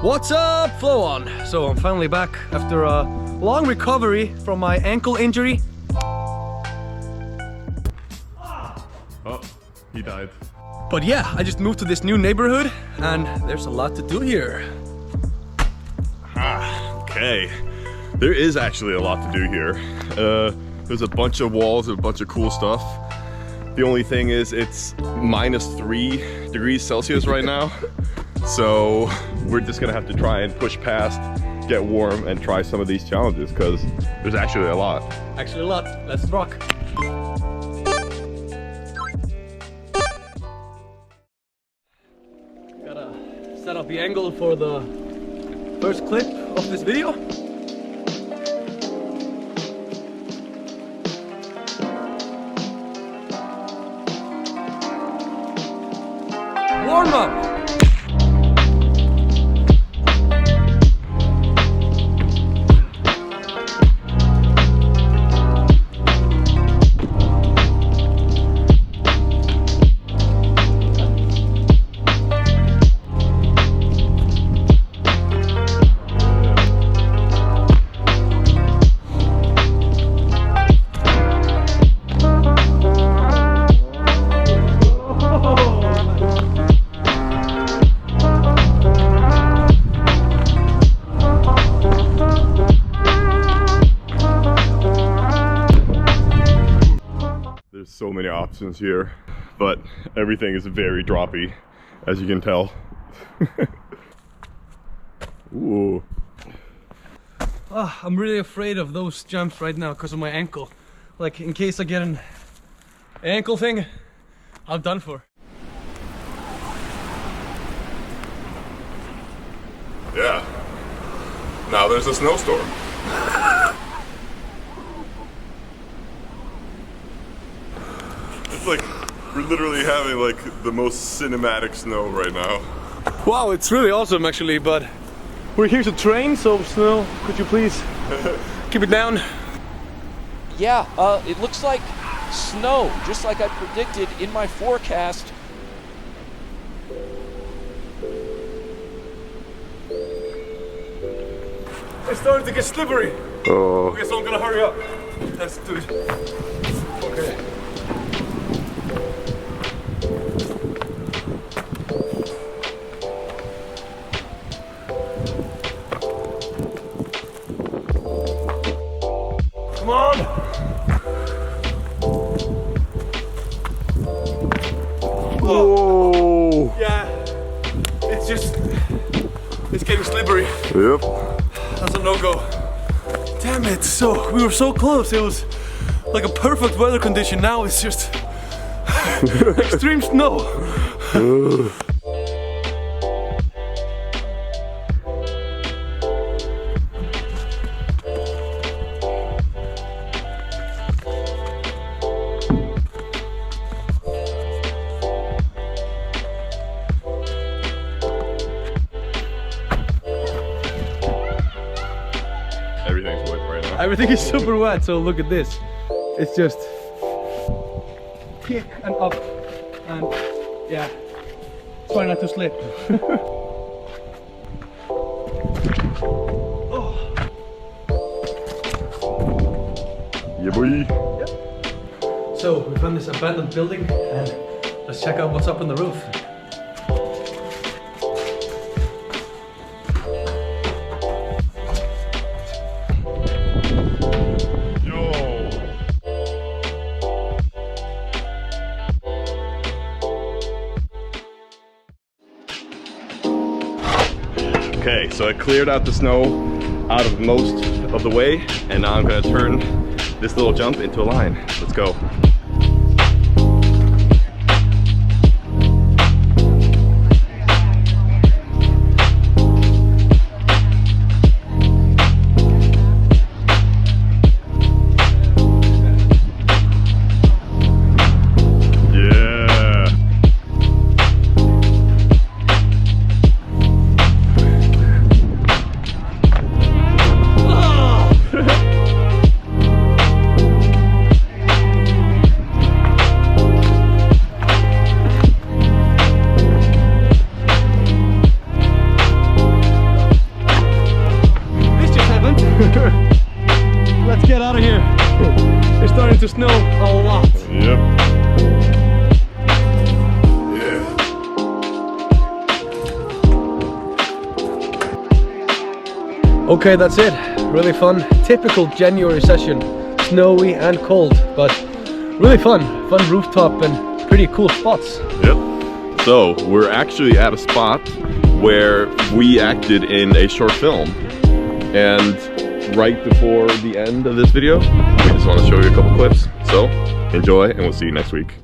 What's up, FLOWON? So I'm finally back after a long recovery from my ankle injury. Oh, he died. But yeah, I just moved to this new neighborhood and there's a lot to do here. Okay. There is actually a lot to do here. There's a bunch of walls and a bunch of cool stuff. The only thing is it's -3 degrees Celsius right now. So we're just gonna have to try and push past, get warm, and try some of these challenges because there's actually a lot. Actually a lot. Let's rock. Gotta set up the angle for the first clip of this video. Warm up. So many options here, but everything is very droppy, as you can tell. Ooh. Oh, I'm really afraid of those jumps right now because of my ankle. Like, in case I get an ankle thing, I'm done for. Yeah. Now there's a snowstorm. It's like we're literally having like the most cinematic snow right now. Wow, it's really awesome actually, but we're here to train, so Snow, could you please keep it down? Yeah, it looks like snow, just like I predicted in my forecast. It's starting to get slippery. Oh. Okay, so I'm gonna hurry up. Let's do it. Okay. Come on! Whoa! Yeah, it's getting slippery. Yep. That's a no-go. Damn it, so we were so close. It was like a perfect weather condition. Now it's just extreme snow. Everything's wet right now. Everything is super wet, so look at this. It's just kick and up, and yeah, try not to slip. Oh. Yeah, boy. Yep. So we found this abandoned building, and let's check out what's up on the roof. Okay, so I cleared out the snow out of most of the way, and now I'm gonna turn this little jump into a line. Let's go. the snow a lot. Yep. Okay, that's it. Really fun. Typical January session. Snowy and cold, but really fun. Fun rooftop and pretty cool spots. Yep. So we're actually at a spot where we acted in a short film, and right before the end of this video, we just want to show you a couple clips. So enjoy, and we'll see you next week.